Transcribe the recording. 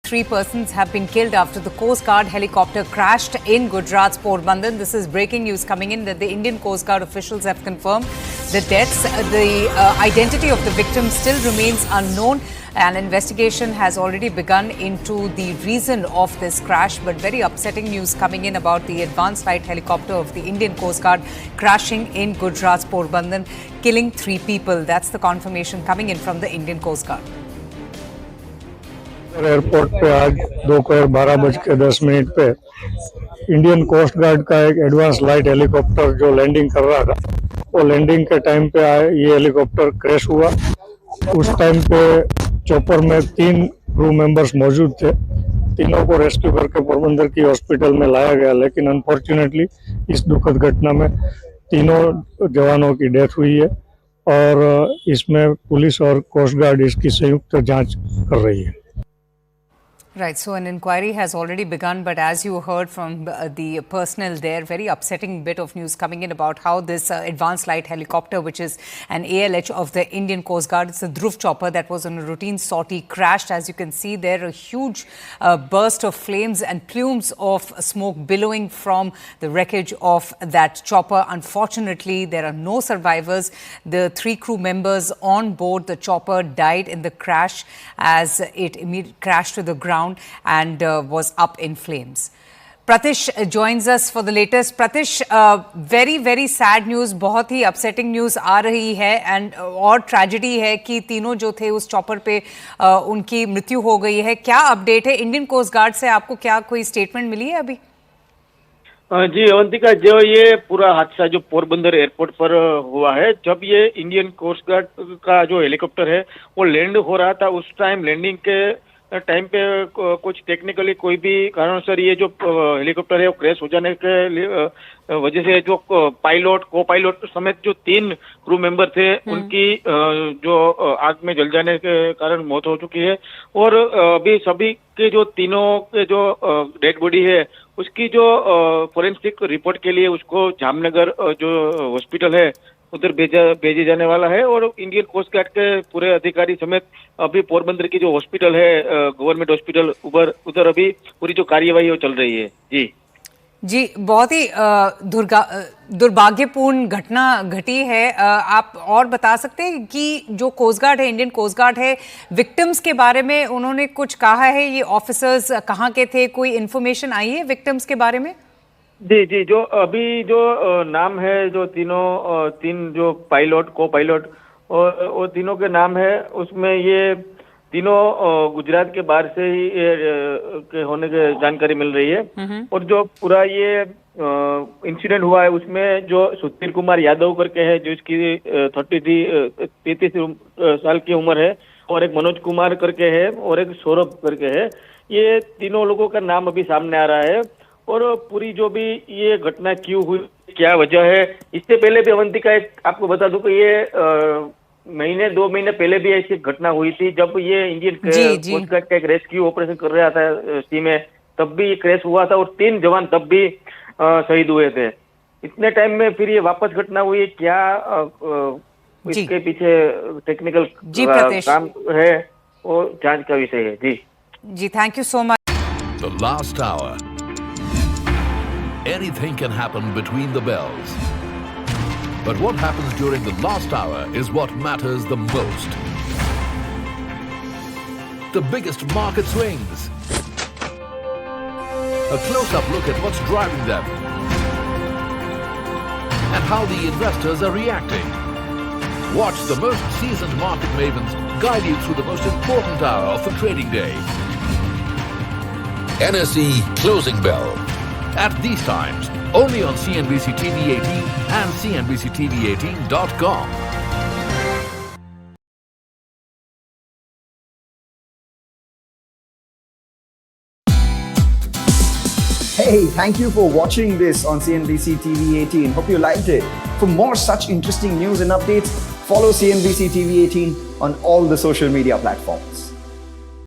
Three persons have been killed after the Coast Guard helicopter crashed in Gujarat's Porbandar. This is breaking news coming in that the Indian Coast Guard officials have confirmed the deaths. The identity of the victim still remains unknown. An investigation has already begun into the reason of this crash, but very upsetting news coming in about the advanced light helicopter of the Indian Coast Guard crashing in Gujarat's Porbandar, killing 3 people. That's the confirmation coming in from the Indian Coast Guard. Airport पे आज दोपहर 12:10 पे Indian coast guard का एक advance light helicopter जो landing कर रहा था, वो लैंडिंग के टाइम पे ये हेलीकॉप्टर क्रैश हुआ। उस टाइम पे चॉपर में 3 क्रू मेंबर्स मौजूद थे। तीनों को रेस्क्यू करके पोरबंदर की हॉस्पिटल में लाया गया, लेकिन अनफॉर्चुनेटली इस दुखद घटना में तीनों जवानों की डेथ हुई है और इसमें पुलिस और कोस्ट गार्ड इसकी संयुक्त जांच कर रही है। Right, so an inquiry has already begun, but as you heard from the personnel there, very upsetting bit of news coming in about how this advanced light helicopter, which is an ALH of the Indian Coast Guard, it's a Dhruv chopper that was on a routine sortie, crashed. As you can see there, a huge burst of flames and plumes of smoke billowing from the wreckage of that chopper. Unfortunately, there are no survivors. The 3 crew members on board the chopper died in the crash as it immediately crashed to the ground and was up in flames. Pratish joins us for the latest. Pratish, very sad news, बहुत ही upsetting news आ रही है and और tragedy है कि तीनों जो थे उस चॉपर पे उनकी मृत्यु हो गई है। क्या अपडेट है इंडियन कोस्ट गार्ड से? आपको क्या कोई स्टेटमेंट मिली है अभी? जी अवंतिका, जो ये पूरा हादसा जो पोरबंदर एयरपोर्ट पर हुआ है, जब ये इंडियन कोस्ट गार्ड का जो हेलीकॉप्टर है वो लैंड हो रहा था, उस टाइम लैंडिंग के टाइम पे कुछ टेक्निकली कोई भी कारणोंसर ये जो हेलीकॉप्टर है वो क्रैश हो जाने के वजह से जो पायलट को पायलट समेत जो 3 क्रू मेंबर थे उनकी जो आग में जल जाने के कारण मौत हो चुकी है। और अभी सभी के जो तीनों के जो डेड बॉडी है उसकी जो फोरेंसिक रिपोर्ट के लिए उसको जामनगर जो हॉस्पिटल है उधर भेजे जाने वाला है। और इंडियन कोस्ट गार्ड के पूरे अधिकारी समेत अभी पोरबंदर की जो हॉस्पिटल है गवर्नमेंट हॉस्पिटल उधर अभी पूरी जो कार्यवाही वो चल रही है। जी, बहुत ही दुर्भाग्यपूर्ण घटना घटी है। आप और बता सकते हैं कि जो कोस्ट गार्ड है, इंडियन कोस्ट गार्ड है, विक्टिम्स के बारे में उन्होंने कुछ कहा है? ये ऑफिसर्स कहाँ के थे? कोई इन्फॉर्मेशन आई है विक्टिम्स के बारे में? जी, जो अभी जो नाम है, जो 3 जो पायलट को पायलट और वो तीनों के नाम है, उसमें ये तीनों गुजरात के बाहर से ही के होने की जानकारी मिल रही है। और जो पूरा ये इंसिडेंट हुआ है उसमें जो सुधीर कुमार यादव करके है, जो इसकी 33 साल की उम्र है, और एक मनोज कुमार करके है और एक सौरभ करके है। ये तीनों लोगों का नाम अभी सामने आ रहा है। और पूरी जो भी ये घटना क्यों हुई, क्या वजह है, इससे पहले भी अवंतिका एक आपको बता दूं कि ये 2 महीने पहले भी ऐसी घटना हुई थी, जब ये इंडियन कोस्ट गार्ड का एक रेस्क्यू ऑपरेशन कर रहा था सी में, तब भी ये क्रैश हुआ था और 3 जवान तब भी शहीद हुए थे। इतने टाइम में फिर ये वापस घटना हुई, क्या इसके पीछे टेक्निकल काम है वो जांच का विषय है। जी, thank you so much. The last hour. Anything can happen between the bells. But what happens during the last hour is what matters the most. The biggest market swings. A close-up look at what's driving them. And how the investors are reacting. Watch the most seasoned market mavens guide you through the most important hour of the trading day. NSE Closing Bell. At these times, only on CNBC TV 18 and CNBCTV18.com. Hey, thank you for watching this on CNBC TV 18. Hope you liked it. For more such interesting news and updates, follow CNBC TV 18 on all the social media platforms.